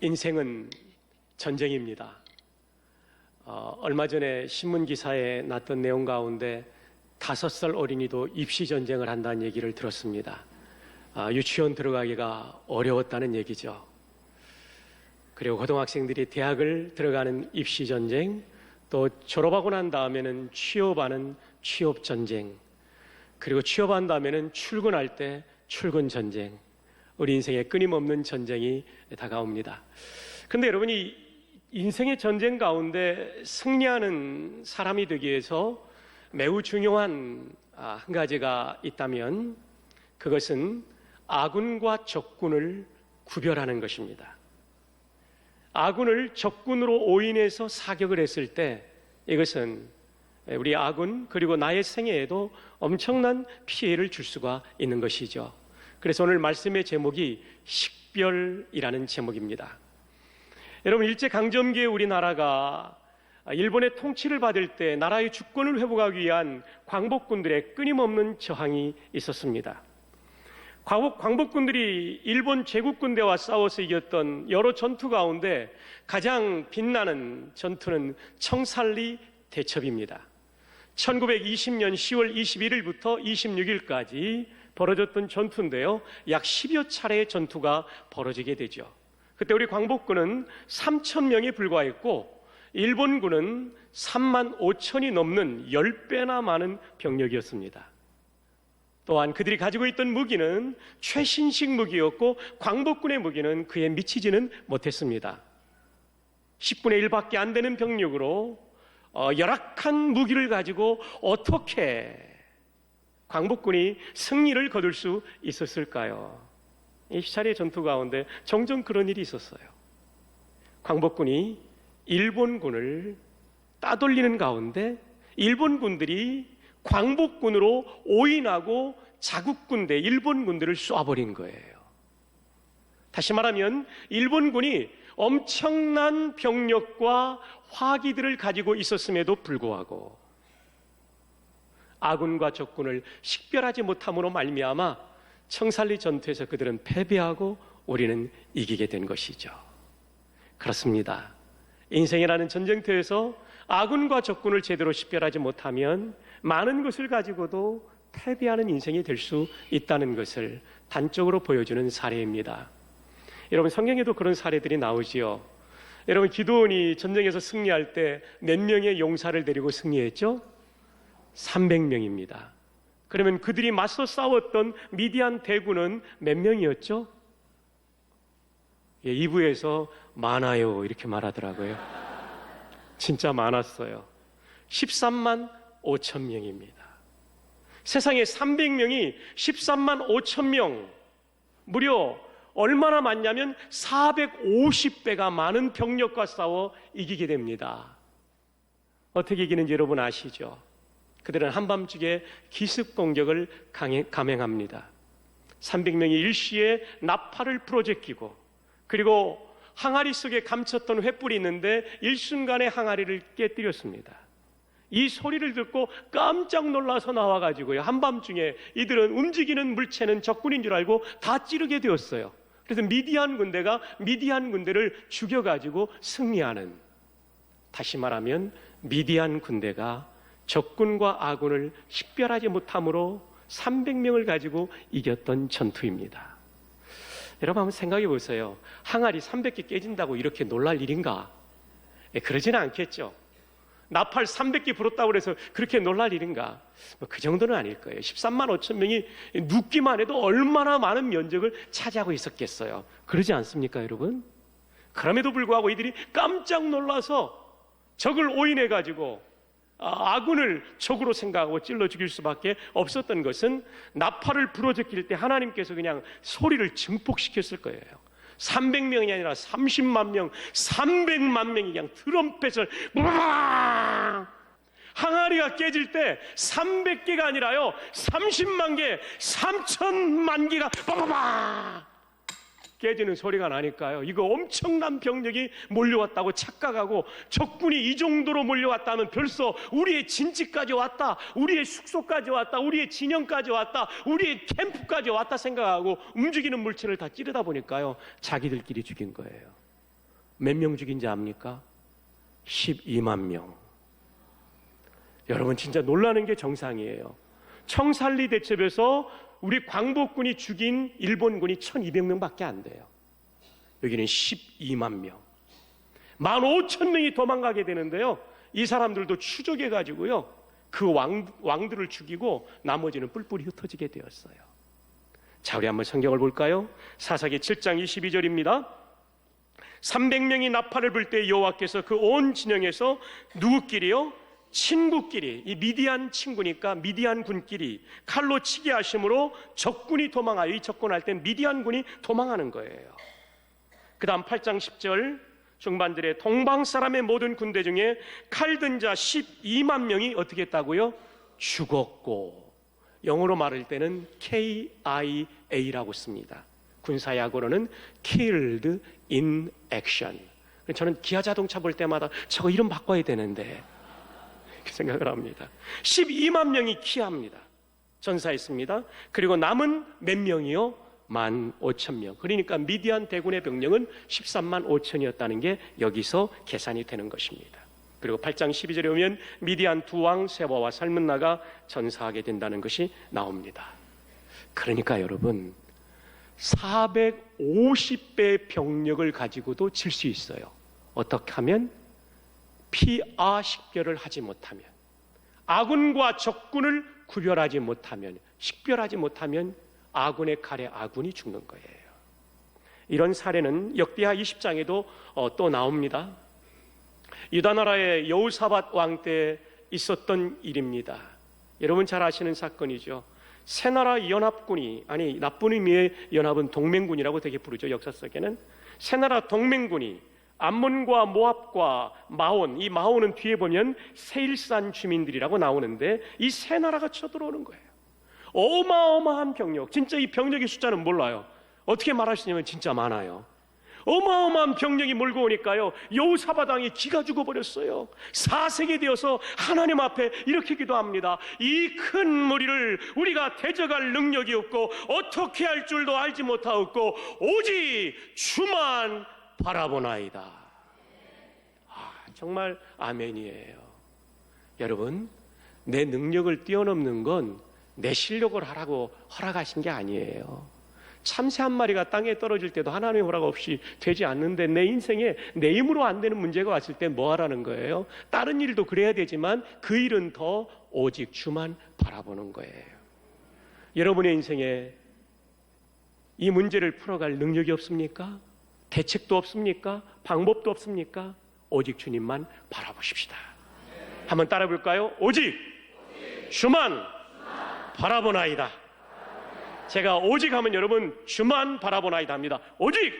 인생은 전쟁입니다. 얼마 전에 신문 기사에 났던 내용 가운데 5살 어린이도 입시 전쟁을 한다는 얘기를 들었습니다. 유치원 들어가기가 어려웠다는 얘기죠. 그리고 고등학생들이 대학을 들어가는 입시 전쟁, 또 졸업하고 난 다음에는 취업하는 취업 전쟁, 그리고 취업한 다음에는 출근할 때 출근 전쟁, 우리 인생에 끊임없는 전쟁이 다가옵니다. 그런데 여러분이 인생의 전쟁 가운데 승리하는 사람이 되기 위해서 매우 중요한 한 가지가 있다면 그것은 아군과 적군을 구별하는 것입니다. 아군을 적군으로 오인해서 사격을 했을 때 이것은 우리 아군 그리고 나의 생애에도 엄청난 피해를 줄 수가 있는 것이죠. 그래서 오늘 말씀의 제목이 식별이라는 제목입니다. 여러분, 일제강점기에 우리나라가 일본의 통치를 받을 때 나라의 주권을 회복하기 위한 광복군들의 끊임없는 저항이 있었습니다. 광복군들이 일본 제국군대와 싸워서 이겼던 여러 전투 가운데 가장 빛나는 전투는 청살리 대첩입니다. 1920년 10월 21일부터 26일까지 벌어졌던 전투인데요, 약 10여 차례의 전투가 벌어지게 되죠. 그때 우리 광복군은 3,000명에 불과했고 일본군은 3만 5천이 넘는 10배나 많은 병력이었습니다. 또한 그들이 가지고 있던 무기는 최신식 무기였고 광복군의 무기는 그에 미치지는 못했습니다. 10분의 1밖에 안 되는 병력으로 열악한 무기를 가지고 어떻게 광복군이 승리를 거둘 수 있었을까요? 이 시차례 전투 가운데 종종 그런 일이 있었어요. 광복군이 일본군을 따돌리는 가운데 일본군들이 광복군으로 오인하고 자국군대 일본군들을 쏘아버린 거예요. 다시 말하면 일본군이 엄청난 병력과 화기들을 가지고 있었음에도 불구하고 아군과 적군을 식별하지 못함으로 말미암아 청살리 전투에서 그들은 패배하고 우리는 이기게 된 것이죠. 그렇습니다. 인생이라는 전쟁터에서 아군과 적군을 제대로 식별하지 못하면 많은 것을 가지고도 패배하는 인생이 될 수 있다는 것을 단적으로 보여주는 사례입니다. 여러분, 성경에도 그런 사례들이 나오지요. 여러분, 기드온이 전쟁에서 승리할 때 몇 명의 용사를 데리고 승리했죠? 300명입니다. 그러면 그들이 맞서 싸웠던 미디안 대군은 몇 명이었죠? 2부에서 많아요 이렇게 말하더라고요. 진짜 많았어요. 13만 5천 명입니다. 세상에 300명이 13만 5천 명, 무려 얼마나 많냐면 450배가 많은 병력과 싸워 이기게 됩니다. 어떻게 이기는지 여러분 아시죠? 그들은 한밤중에 기습 공격을 감행합니다. 300명이 일시에 나팔을 풀어제끼고, 그리고 항아리 속에 감췄던 횃불이 있는데 일순간에 항아리를 깨뜨렸습니다. 이 소리를 듣고 깜짝 놀라서 나와가지고요, 한밤중에 이들은 움직이는 물체는 적군인 줄 알고 다 찌르게 되었어요. 그래서 미디안 군대가 미디안 군대를 죽여가지고 승리하는, 다시 말하면 미디안 군대가 적군과 아군을 식별하지 못함으로 300명을 가지고 이겼던 전투입니다. 여러분 한번 생각해 보세요. 항아리 300개 깨진다고 이렇게 놀랄 일인가? 그러지는 않겠죠. 나팔 300개 불었다고 해서 그렇게 놀랄 일인가? 그 정도는 아닐 거예요. 13만 5천 명이 눕기만 해도 얼마나 많은 면적을 차지하고 있었겠어요. 그러지 않습니까, 여러분? 그럼에도 불구하고 이들이 깜짝 놀라서 적을 오인해가지고 아군을 적으로 생각하고 찔러 죽일 수밖에 없었던 것은 나팔을 불어제낄 때 하나님께서 그냥 소리를 증폭시켰을 거예요. 300명이 아니라 30만 명, 300만 명이 그냥 트럼펫을 항아리가 깨질 때 300개가 아니라요 30만 개, 3천만 개가 깨지는 소리가 나니까요, 이거 엄청난 병력이 몰려왔다고 착각하고 적군이 이 정도로 몰려왔다면 벌써 우리의 진지까지 왔다, 우리의 숙소까지 왔다, 우리의 진영까지 왔다, 우리의 캠프까지 왔다 생각하고 움직이는 물체를 다 찌르다 보니까요 자기들끼리 죽인 거예요. 몇 명 죽인지 압니까? 12만 명. 여러분 진짜 놀라는 게 정상이에요. 청살리 대첩에서 우리 광복군이 죽인 일본군이 1200명밖에 안 돼요. 여기는 12만 명. 15,000명이 도망가게 되는데요. 이 사람들도 추적해가지고요. 그 왕들을 죽이고 나머지는 뿔뿔이 흩어지게 되었어요. 자, 우리 한번 성경을 볼까요? 사사기 7장 22절입니다. 300명이 나팔을 불 때 여호와께서 그 온 진영에서 누구끼리요? 친구끼리, 이 미디안 친구니까 미디안 군끼리 칼로 치게 하심으로 적군이 도망하여, 이 적군할 때 미디안 군이 도망하는 거예요. 그 다음 8장 10절 중반들의 동방 사람의 모든 군대 중에 칼든 자 12만 명이 어떻게 했다고요? 죽었고, 영어로 말할 때는 KIA라고 씁니다. 군사약어로는 killed in action. 저는 기아 자동차 볼 때마다 저거 이름 바꿔야 되는데 그 생각을 합니다. 12만 명이 키합니다. 전사했습니다. 그리고 남은 몇 명이요? 15,000명. 그러니까 미디안 대군의 병력은 13만 5천이었다는 게 여기서 계산이 되는 것입니다. 그리고 8장 12절에 오면 미디안 두 왕 세바와 살문나가 전사하게 된다는 것이 나옵니다. 그러니까 여러분 450배의 병력을 가지고도 질 수 있어요. 어떻게 하면? 피아 식별을 하지 못하면, 아군과 적군을 구별하지 못하면, 식별하지 못하면 아군의 칼에 아군이 죽는 거예요. 이런 사례는 역대하 20장에도 또 나옵니다. 유다 나라의 여호사밧 왕 때 있었던 일입니다. 여러분 잘 아시는 사건이죠. 세 나라 연합군이, 아니 나쁜 의미의 연합은 동맹군이라고 되게 부르죠. 역사 속에는 세 나라 동맹군이 암몬과 모압과 마온, 이 마온은 뒤에 보면 세일산 주민들이라고 나오는데 이 세 나라가 쳐들어오는 거예요. 어마어마한 병력, 진짜 이 병력의 숫자는 몰라요. 어떻게 말하시냐면 진짜 많아요. 어마어마한 병력이 몰고 오니까요, 여호사밧 왕이 기가 죽어버렸어요. 사색이 되어서 하나님 앞에 이렇게 기도합니다. 이 큰 무리를 우리가 대적할 능력이 없고 어떻게 할 줄도 알지 못하였고 오직 주만 바라보나이다. 정말 아멘이에요. 여러분, 내 능력을 뛰어넘는 건 내 실력을 하라고 허락하신 게 아니에요. 참새 한 마리가 땅에 떨어질 때도 하나님의 허락 없이 되지 않는데, 내 인생에 내 힘으로 안 되는 문제가 왔을 때 뭐 하라는 거예요? 다른 일도 그래야 되지만 그 일은 더 오직 주만 바라보는 거예요. 여러분의 인생에 이 문제를 풀어갈 능력이 없습니까? 대책도 없습니까? 방법도 없습니까? 오직 주님만 바라보십시다. 한번 따라 볼까요? 오직 주만 바라보나이다. 제가 오직 하면 여러분 주만 바라보나이다 합니다. 오직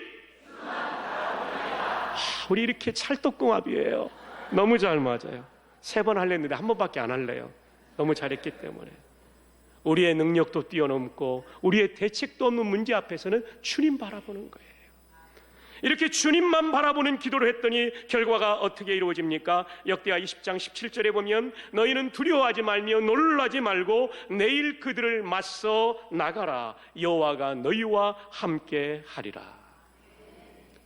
우리 이렇게 찰떡궁합이에요. 너무 잘 맞아요. 3번 하려는데 한 번밖에 안 할래요. 너무 잘했기 때문에. 우리의 능력도 뛰어넘고 우리의 대책도 없는 문제 앞에서는 주님 바라보는 거예요. 이렇게 주님만 바라보는 기도를 했더니 결과가 어떻게 이루어집니까? 역대하 20장 17절에 보면 너희는 두려워하지 말며 놀라지 말고 내일 그들을 맞서 나가라. 여호와가 너희와 함께 하리라.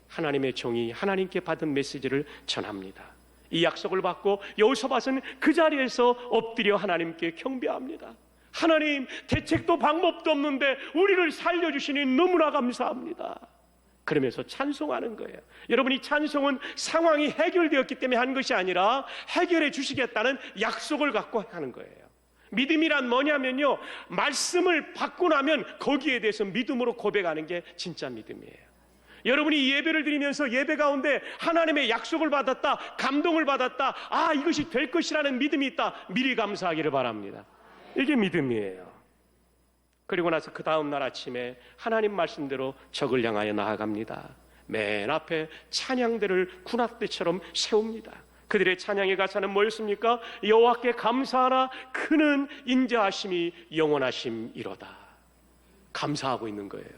하나님의 종이 하나님께 받은 메시지를 전합니다. 이 약속을 받고 여호사밧은 그 자리에서 엎드려 하나님께 경배합니다. 하나님, 대책도 방법도 없는데 우리를 살려주시니 너무나 감사합니다. 그러면서 찬송하는 거예요. 여러분, 이 찬송은 상황이 해결되었기 때문에 한 것이 아니라 해결해 주시겠다는 약속을 갖고 하는 거예요. 믿음이란 뭐냐면요, 말씀을 받고 나면 거기에 대해서 믿음으로 고백하는 게 진짜 믿음이에요. 여러분이 예배를 드리면서 예배 가운데 하나님의 약속을 받았다, 감동을 받았다, 아, 이것이 될 것이라는 믿음이 있다, 미리 감사하기를 바랍니다. 이게 믿음이에요. 그리고 나서 그 다음 날 아침에 하나님 말씀대로 적을 향하여 나아갑니다. 맨 앞에 찬양대를 군악대처럼 세웁니다. 그들의 찬양의 가사는 뭐였습니까? 여호와께 감사하라, 그는 인자하심이 영원하심이로다. 감사하고 있는 거예요.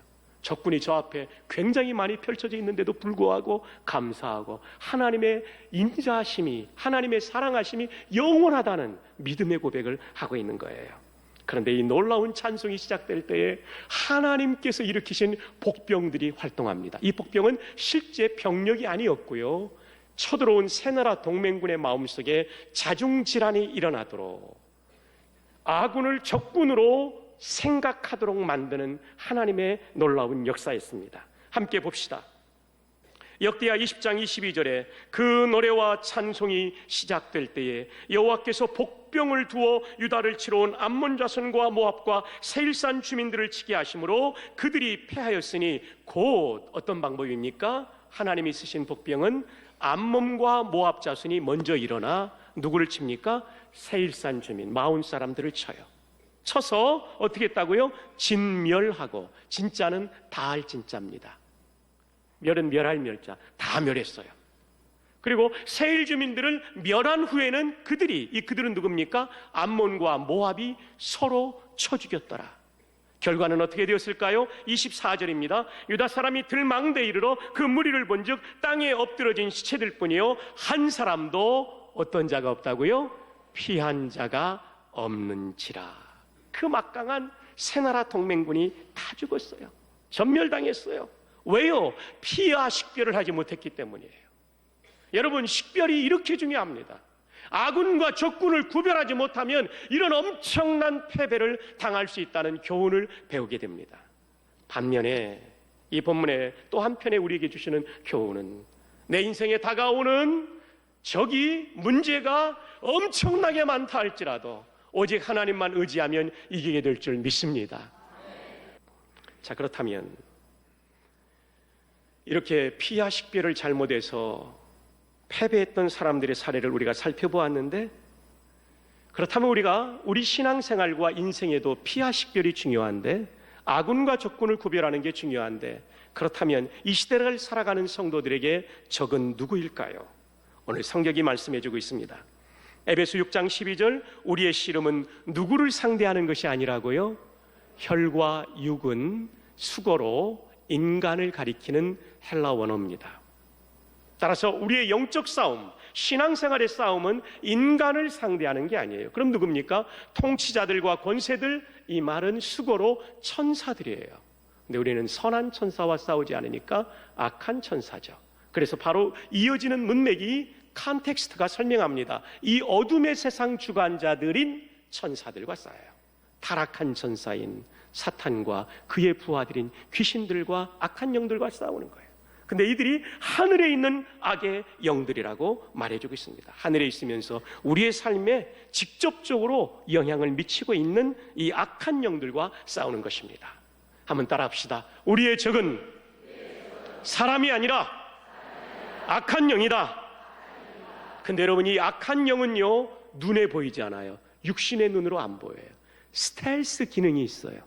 적군이 저 앞에 굉장히 많이 펼쳐져 있는데도 불구하고 감사하고 하나님의 인자하심이, 하나님의 사랑하심이 영원하다는 믿음의 고백을 하고 있는 거예요. 그런데 이 놀라운 찬송이 시작될 때에 하나님께서 일으키신 복병들이 활동합니다. 이 복병은 실제 병력이 아니었고요, 쳐들어온 새나라 동맹군의 마음속에 자중질환이 일어나도록 아군을 적군으로 생각하도록 만드는 하나님의 놀라운 역사였습니다. 함께 봅시다. 역대하 20장 22절에 그 노래와 찬송이 시작될 때에 여호와께서 복병을 두어 유다를 치러 온 암몬 자손과 모압과 세일산 주민들을 치게 하심으로 그들이 패하였으니, 곧 어떤 방법입니까? 하나님이 쓰신 복병은 암몬과 모압 자손이 먼저 일어나 누구를 칩니까? 세일산 주민 마온 사람들을 쳐요. 쳐서 어떻게 했다고요? 진멸하고, 진짜는 다할 진짜입니다. 멸은 멸할 멸자, 다 멸했어요. 그리고 세일 주민들을 멸한 후에는 그들은 누굽니까? 암몬과 모압이 서로 쳐 죽였더라. 결과는 어떻게 되었을까요? 24절입니다. 유다 사람이 들망대에 이르러 그 무리를 본즉 땅에 엎드러진 시체들 뿐이요 한 사람도 어떤 자가 없다고요? 피한 자가 없는지라. 그 막강한 새나라 동맹군이 다 죽었어요. 전멸당했어요. 왜요? 피와 식별을 하지 못했기 때문이에요. 여러분, 식별이 이렇게 중요합니다. 아군과 적군을 구별하지 못하면 이런 엄청난 패배를 당할 수 있다는 교훈을 배우게 됩니다. 반면에 이 본문의 또 한편에 우리에게 주시는 교훈은, 내 인생에 다가오는 적이, 문제가 엄청나게 많다 할지라도 오직 하나님만 의지하면 이기게 될 줄 믿습니다. 자, 그렇다면 이렇게 피와 식별을 잘못해서 패배했던 사람들의 사례를 우리가 살펴보았는데, 그렇다면 우리 신앙생활과 인생에도 피와 식별이 중요한데, 아군과 적군을 구별하는 게 중요한데, 그렇다면 이 시대를 살아가는 성도들에게 적은 누구일까요? 오늘 성경이 말씀해주고 있습니다. 에베소 6장 12절, 우리의 씨름은 누구를 상대하는 것이 아니라고요? 혈과 육은 수고로 인간을 가리키는 헬라 원어입니다. 따라서 우리의 영적 싸움, 신앙생활의 싸움은 인간을 상대하는 게 아니에요. 그럼 누굽니까? 통치자들과 권세들, 이 말은 수고로 천사들이에요. 근데 우리는 선한 천사와 싸우지 않으니까 악한 천사죠. 그래서 바로 이어지는 문맥이, 컨텍스트가 설명합니다. 이 어둠의 세상 주관자들인 천사들과 싸워요. 타락한 천사인 사탄과 그의 부하들인 귀신들과 악한 영들과 싸우는 거예요. 근데 이들이 하늘에 있는 악의 영들이라고 말해주고 있습니다. 하늘에 있으면서 우리의 삶에 직접적으로 영향을 미치고 있는 이 악한 영들과 싸우는 것입니다. 한번 따라합시다. 우리의 적은 사람이 아니라 악한 영이다. 근데 여러분, 이 악한 영은요, 눈에 보이지 않아요. 육신의 눈으로 안 보여요. 스텔스 기능이 있어요.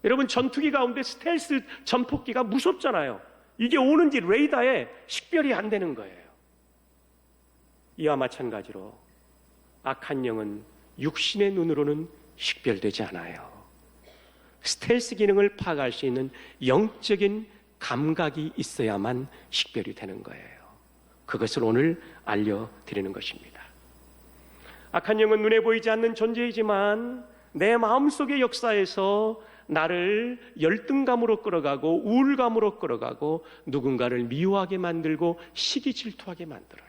여러분, 전투기 가운데 스텔스 전폭기가 무섭잖아요. 이게 오는지 레이더에 식별이 안 되는 거예요. 이와 마찬가지로 악한 영은 육신의 눈으로는 식별되지 않아요. 스텔스 기능을 파악할 수 있는 영적인 감각이 있어야만 식별이 되는 거예요. 그것을 오늘 알려드리는 것입니다. 악한 영은 눈에 보이지 않는 존재이지만 내 마음속의 역사에서 나를 열등감으로 끌어가고 우울감으로 끌어가고 누군가를 미워하게 만들고 시기 질투하게 만들어요.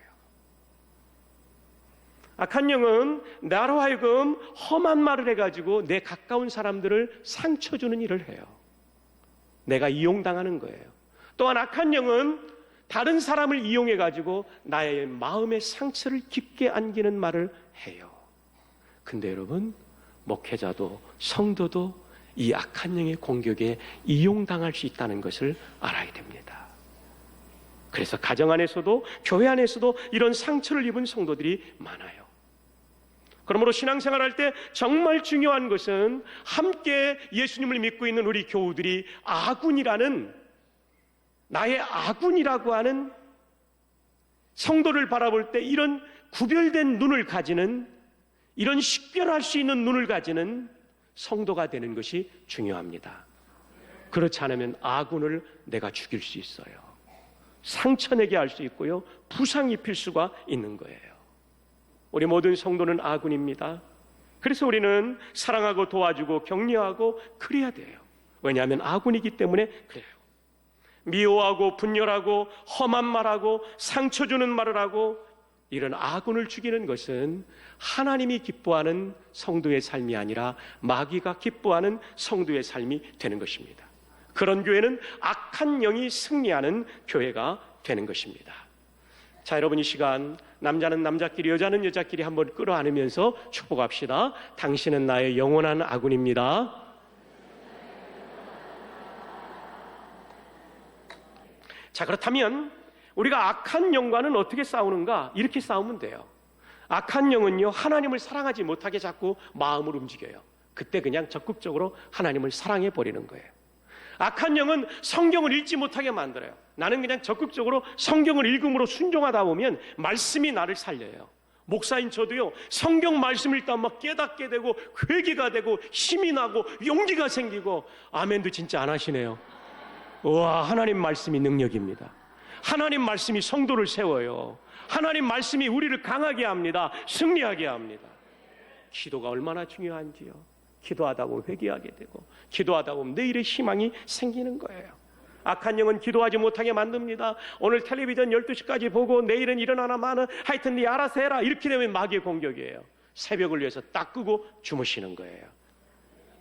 악한 영은 나로 하여금 험한 말을 해가지고 내 가까운 사람들을 상처 주는 일을 해요. 내가 이용당하는 거예요. 또한 악한 영은 다른 사람을 이용해가지고 나의 마음의 상처를 깊게 안기는 말을 해요. 근데 여러분, 목회자도 성도도 이 악한 영의 공격에 이용당할 수 있다는 것을 알아야 됩니다. 그래서 가정 안에서도 교회 안에서도 이런 상처를 입은 성도들이 많아요. 그러므로 신앙생활할 때 정말 중요한 것은 함께 예수님을 믿고 있는 우리 교우들이 나의 아군이라고 하는 성도를 바라볼 때 이런 구별된 눈을 가지는, 이런 식별할 수 있는 눈을 가지는 성도가 되는 것이 중요합니다. 그렇지 않으면 아군을 내가 죽일 수 있어요. 상처내게 할 수 있고요, 부상 입힐 수가 있는 거예요. 우리 모든 성도는 아군입니다. 그래서 우리는 사랑하고 도와주고 격려하고 그래야 돼요. 왜냐하면 아군이기 때문에 그래요. 미워하고 분열하고 험한 말하고 상처 주는 말을 하고 이런 아군을 죽이는 것은 하나님이 기뻐하는 성도의 삶이 아니라 마귀가 기뻐하는 성도의 삶이 되는 것입니다. 그런 교회는 악한 영이 승리하는 교회가 되는 것입니다. 자, 여러분, 이 시간 남자는 남자끼리 여자는 여자끼리 한번 끌어안으면서 축복합시다. 당신은 나의 영원한 아군입니다. 자, 그렇다면 우리가 악한 영과는 어떻게 싸우는가? 이렇게 싸우면 돼요. 악한 영은요, 하나님을 사랑하지 못하게 자꾸 마음을 움직여요. 그때 그냥 적극적으로 하나님을 사랑해 버리는 거예요. 악한 영은 성경을 읽지 못하게 만들어요. 나는 그냥 적극적으로 성경을 읽음으로 순종하다 보면 말씀이 나를 살려요. 목사인 저도요, 성경 말씀을 읽다 막 깨닫게 되고 회개가 되고 힘이 나고 용기가 생기고. 아멘도 진짜 안 하시네요. 와, 하나님 말씀이 능력입니다. 하나님 말씀이 성도를 세워요. 하나님 말씀이 우리를 강하게 합니다. 승리하게 합니다. 기도가 얼마나 중요한지요. 기도하다 보면 회개하게 되고 기도하다 보면 내일의 희망이 생기는 거예요. 악한 영은 기도하지 못하게 만듭니다. 오늘 텔레비전 12시까지 보고 내일은 일어나나 마나 하여튼 네 알아서 해라. 이렇게 되면 마귀의 공격이에요. 새벽을 위해서 딱 끄고 주무시는 거예요.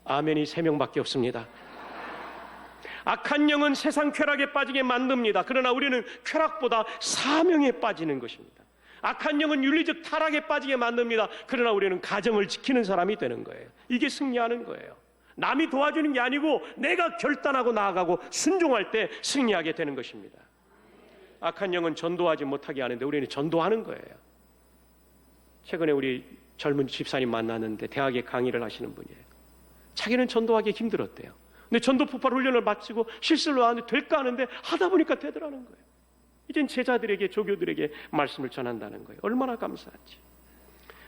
아멘이 3명밖에 없습니다. 악한 영은 세상 쾌락에 빠지게 만듭니다. 그러나 우리는 쾌락보다 사명에 빠지는 것입니다. 악한 영은 윤리적 타락에 빠지게 만듭니다. 그러나 우리는 가정을 지키는 사람이 되는 거예요. 이게 승리하는 거예요. 남이 도와주는 게 아니고 내가 결단하고 나아가고 순종할 때 승리하게 되는 것입니다. 악한 영은 전도하지 못하게 하는데 우리는 전도하는 거예요. 최근에 우리 젊은 집사님 만났는데 대학에 강의를 하시는 분이에요. 자기는 전도하기 힘들었대요. 근데 전도 폭발 훈련을 마치고 실습을 하는데 될까 하는데 하다 보니까 되더라는 거예요. 이젠 제자들에게, 조교들에게 말씀을 전한다는 거예요. 얼마나 감사한지.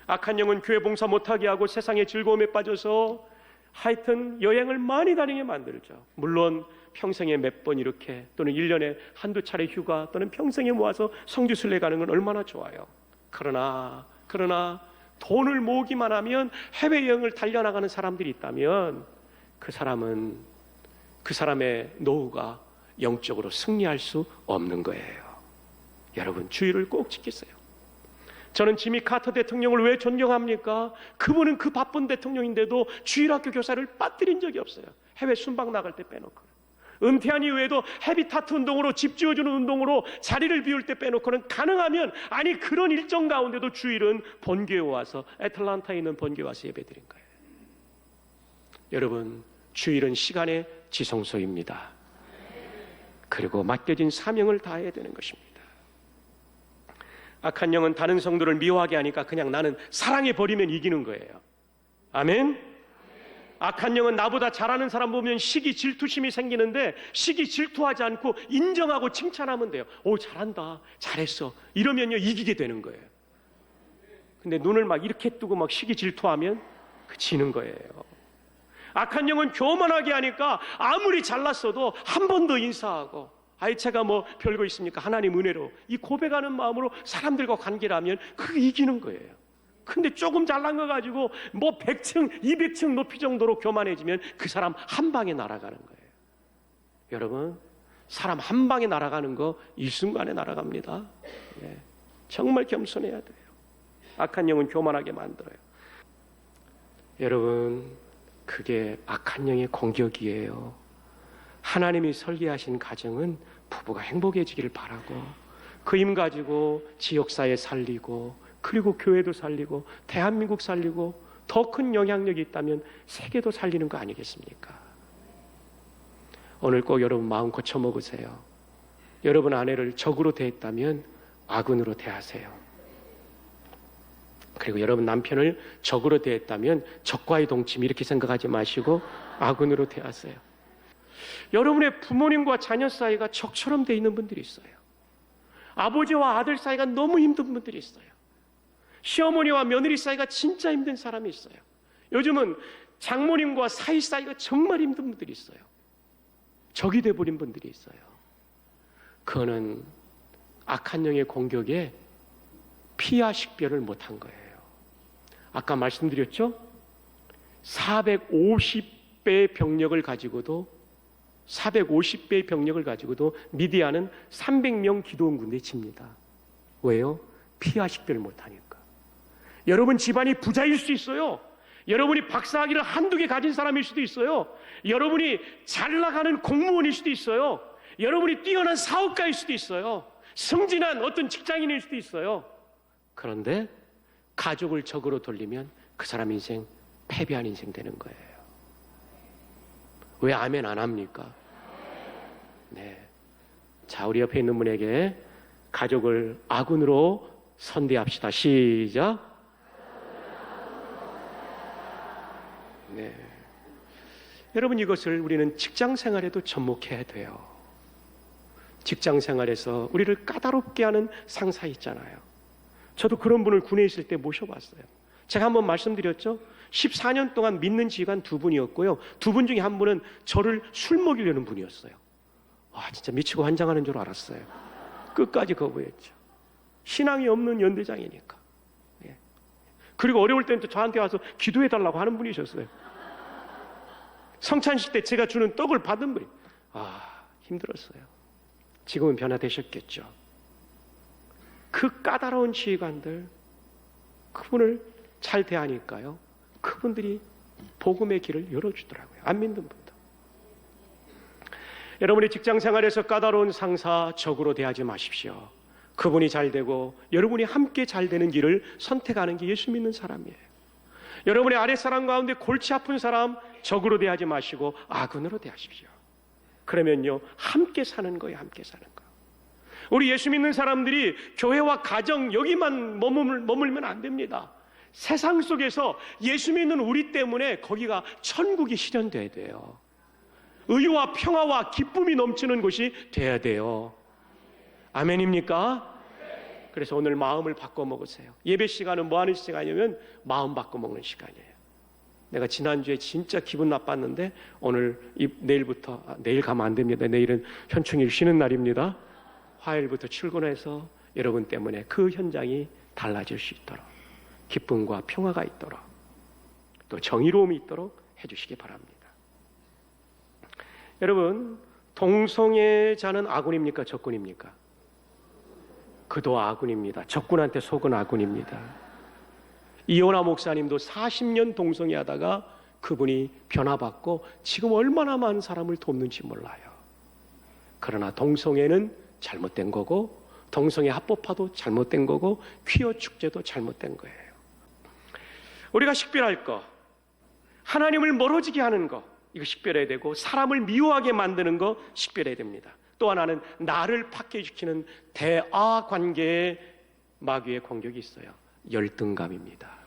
악한 영은 교회 봉사 못하게 하고 세상의 즐거움에 빠져서 하여튼 여행을 많이 다니게 만들죠. 물론 평생에 몇 번 이렇게 또는 1년에 한두 차례 휴가 또는 평생에 모아서 성지순례 가는 건 얼마나 좋아요. 그러나 돈을 모으기만 하면 해외여행을 달려나가는 사람들이 있다면 그 사람의 노후가 영적으로 승리할 수 없는 거예요. 여러분, 주의를 꼭 지키세요. 저는 지미 카터 대통령을 왜 존경합니까? 그분은 그 바쁜 대통령인데도 주일학교 교사를 빠뜨린 적이 없어요. 해외 순방 나갈 때 빼놓고. 은퇴한 이후에도 헤비타트 운동으로, 집 지어주는 운동으로 자리를 비울 때 빼놓고는 가능하면, 아니 그런 일정 가운데도 주일은 본교에 와서, 애틀란타에 있는 본교에 와서 예배드린 거예요. 여러분, 주일은 시간의 지성소입니다. 그리고 맡겨진 사명을 다해야 되는 것입니다. 악한 영은 다른 성도를 미워하게 하니까 그냥 나는 사랑해버리면 이기는 거예요. 아멘? 악한 영은 나보다 잘하는 사람 보면 시기 질투심이 생기는데 시기 질투하지 않고 인정하고 칭찬하면 돼요. 오, 잘한다, 잘했어, 이러면요 이기게 되는 거예요. 근데 눈을 막 이렇게 뜨고 막 시기 질투하면 지는 거예요. 악한 영은 교만하게 하니까 아무리 잘났어도 한 번 더 인사하고, 아이 제가 뭐 별거 있습니까? 하나님 은혜로, 이 고백하는 마음으로 사람들과 관계를 하면 그게 이기는 거예요. 근데 조금 잘난 거 가지고 뭐 100층, 200층 높이 정도로 교만해지면 그 사람 한 방에 날아가는 거예요. 여러분, 사람 한 방에 날아가는 거 일순간에 날아갑니다. 예, 정말 겸손해야 돼요. 악한 영은 교만하게 만들어요. 여러분, 그게 악한 영의 공격이에요. 하나님이 설계하신 가정은 부부가 행복해지기를 바라고 그 힘 가지고 지역사회 살리고 그리고 교회도 살리고 대한민국 살리고 더 큰 영향력이 있다면 세계도 살리는 거 아니겠습니까? 오늘 꼭 여러분 마음 고쳐 먹으세요. 여러분 아내를 적으로 대했다면 아군으로 대하세요. 그리고 여러분 남편을 적으로 대했다면 적과의 동침 이렇게 생각하지 마시고 아군으로 대하세요. 여러분의 부모님과 자녀 사이가 적처럼 돼 있는 분들이 있어요. 아버지와 아들 사이가 너무 힘든 분들이 있어요. 시어머니와 며느리 사이가 진짜 힘든 사람이 있어요. 요즘은 장모님과 사위 사이가 정말 힘든 분들이 있어요. 적이 돼버린 분들이 있어요. 그거는 악한 영의 공격에 피하 식별을 못한 거예요. 아까 말씀드렸죠? 450배의 병력을 가지고도 450배의 병력을 가지고도 미디안은 300명 기도원 군대 칩니다. 왜요? 피하 식별을 못하니까. 여러분 집안이 부자일 수 있어요. 여러분이 박사학위를 한두 개 가진 사람일 수도 있어요. 여러분이 잘 나가는 공무원일 수도 있어요. 여러분이 뛰어난 사업가일 수도 있어요. 승진한 어떤 직장인일 수도 있어요. 그런데 가족을 적으로 돌리면 그 사람 인생 패배한 인생 되는 거예요. 왜 아멘 안 합니까? 네. 자, 우리 옆에 있는 분에게 가족을 아군으로 선대합시다. 시작. 네. 여러분, 이것을 우리는 직장 생활에도 접목해야 돼요. 직장 생활에서 우리를 까다롭게 하는 상사 있잖아요. 저도 그런 분을 군에 있을 때 모셔봤어요. 제가 한번 말씀드렸죠. 14년 동안 믿는 지휘관 2분이었고요. 2분 중에 한 분은 저를 술 먹이려는 분이었어요. 와, 진짜 미치고 환장하는 줄 알았어요. 끝까지 거부했죠. 신앙이 없는 연대장이니까. 예. 그리고 어려울 때는 또 저한테 와서 기도해달라고 하는 분이셨어요. 성찬식 때 제가 주는 떡을 받은 분이. 힘들었어요. 지금은 변화되셨겠죠. 그 까다로운 지휘관들, 그분을 잘 대하니까요, 그분들이 복음의 길을 열어주더라고요. 안 믿는 분도. 여러분의 직장 생활에서 까다로운 상사 적으로 대하지 마십시오. 그분이 잘 되고 여러분이 함께 잘 되는 길을 선택하는 게 예수 믿는 사람이에요. 여러분의 아랫사람 가운데 골치 아픈 사람 적으로 대하지 마시고 아군으로 대하십시오. 그러면요, 함께 사는 거예요. 함께 사는 거. 우리 예수 믿는 사람들이 교회와 가정 여기만 머물면 안 됩니다. 세상 속에서 예수 믿는 우리 때문에 거기가 천국이 실현돼야 돼요. 의와 평화와 기쁨이 넘치는 곳이 돼야 돼요. 아멘입니까? 그래서 오늘 마음을 바꿔 먹으세요. 예배 시간은 뭐 하는 시간이냐면 마음 바꿔 먹는 시간이에요. 내가 지난주에 진짜 기분 나빴는데 오늘 내일부터 내일 가면 안 됩니다. 내일은 현충일 쉬는 날입니다. 화요일부터 출근해서 여러분 때문에 그 현장이 달라질 수 있도록 기쁨과 평화가 있도록 또 정의로움이 있도록 해주시기 바랍니다. 여러분, 동성애자는 아군입니까? 적군입니까? 그도 아군입니다. 적군한테 속은 아군입니다. 이호나 목사님도 40년 동성애 하다가 그분이 변화받고 지금 얼마나 많은 사람을 돕는지 몰라요. 그러나 동성애는 잘못된 거고 동성애 합법화도 잘못된 거고 퀴어 축제도 잘못된 거예요. 우리가 식별할 거, 하나님을 멀어지게 하는 거, 이거 식별해야 되고 사람을 미워하게 만드는 거 식별해야 됩니다. 또 하나는 나를 파괴시키는 대아 관계의 마귀의 공격이 있어요. 열등감입니다.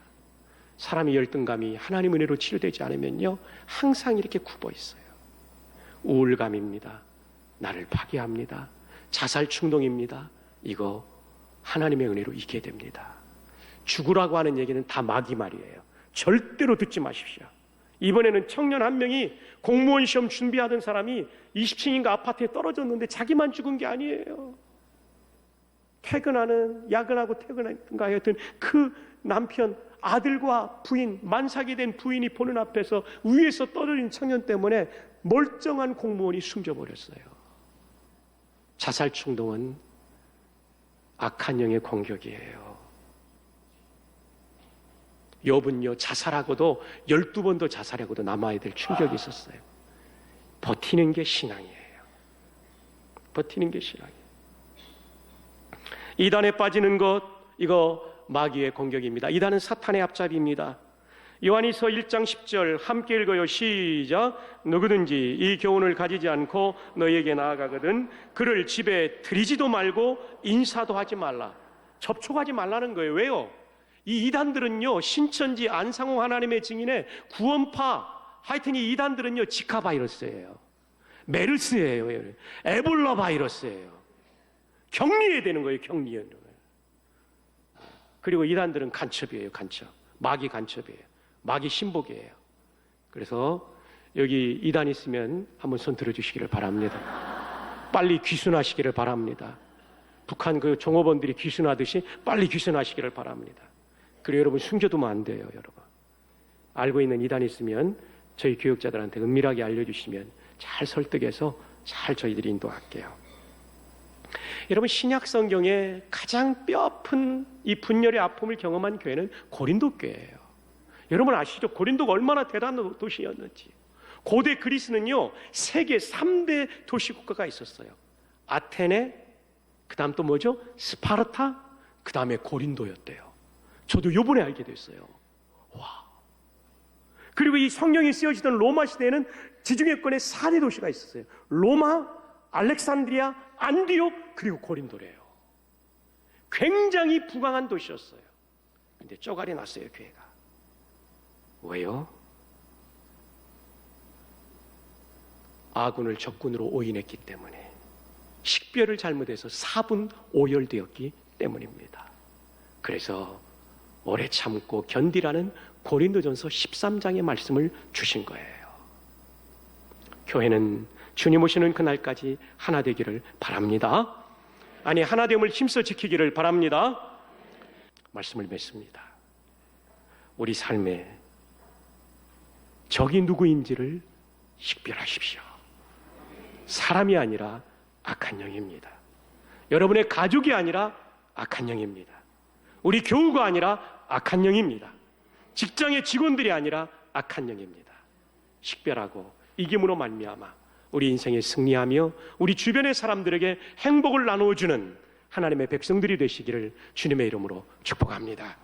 사람이 열등감이 하나님 은혜로 치료되지 않으면요, 항상 이렇게 굽어 있어요. 우울감입니다. 나를 파괴합니다. 자살 충동입니다. 이거 하나님의 은혜로 이기게 됩니다. 죽으라고 하는 얘기는 다 마귀 말이에요. 절대로 듣지 마십시오. 이번에는 청년 한 명이 공무원 시험 준비하던 사람이 20층인가 아파트에 떨어졌는데 자기만 죽은 게 아니에요. 야근하고 퇴근한가 하여튼 그 남편, 아들과 부인, 만삭이 된 부인이 보는 앞에서 위에서 떨어진 청년 때문에 멀쩡한 공무원이 숨져버렸어요. 자살 충동은 악한 영의 공격이에요. 욥은요, 자살하고도 12번 더 자살하고도 남아야 될 충격이 있었어요. 버티는 게 신앙이에요. 버티는 게 신앙이에요. 이단에 빠지는 것, 이거 마귀의 공격입니다. 이단은 사탄의 앞잡이입니다. 요한이서 1장 10절 함께 읽어요. 시작. 누구든지 이 교훈을 가지지 않고 너에게 나아가거든 그를 집에 들이지도 말고 인사도 하지 말라. 접촉하지 말라는 거예요. 왜요? 이 이단들은요, 신천지 안상홍 하나님의 증인의 구원파, 하여튼 이 이단들은요, 지카 바이러스예요. 메르스예요. 에볼라 바이러스예요. 격리해야 되는 거예요. 격리해야 되는 거예요. 그리고 이단들은 간첩이에요. 간첩. 마귀 간첩이에요. 마귀 신복이에요. 그래서 여기 이단 있으면 한번 손 들어주시기를 바랍니다. 빨리 귀순하시기를 바랍니다. 북한 그 종업원들이 귀순하듯이 빨리 귀순하시기를 바랍니다. 그리고 여러분 숨겨두면 안 돼요. 여러분 알고 있는 이단이 있으면 저희 교육자들한테 은밀하게 알려주시면 잘 설득해서 잘 저희들이 인도할게요. 여러분, 신약 성경에 가장 뼈아픈 이 분열의 아픔을 경험한 교회는 고린도 교회예요. 여러분 아시죠? 고린도가 얼마나 대단한 도시였는지. 고대 그리스는요, 세계 3대 도시국가가 있었어요. 아테네, 그 다음 또 뭐죠? 스파르타, 그 다음에 고린도였대요. 저도 요번에 알게 됐어요. 와. 그리고 이 성경이 쓰여지던 로마 시대에는 지중해권에 4대 도시가 있었어요. 로마, 알렉산드리아, 안디옥, 그리고 고린도래요. 굉장히 부강한 도시였어요. 근데 쪼가리 났어요, 교회가. 왜요? 아군을 적군으로 오인했기 때문에, 식별을 잘못해서 4분 오열되었기 때문입니다. 그래서 오래 참고 견디라는 고린도전서 13장의 말씀을 주신 거예요. 교회는 주님 오시는 그날까지 하나 되기를 바랍니다. 아니, 하나됨을 힘써 지키기를 바랍니다. 말씀을 맺습니다. 우리 삶에 적이 누구인지를 식별하십시오. 사람이 아니라 악한 영입니다. 여러분의 가족이 아니라 악한 영입니다. 우리 교우가 아니라 악한 영입니다. 직장의 직원들이 아니라 악한 영입니다. 식별하고 이김으로 말미암아 우리 인생에 승리하며 우리 주변의 사람들에게 행복을 나누어주는 하나님의 백성들이 되시기를 주님의 이름으로 축복합니다.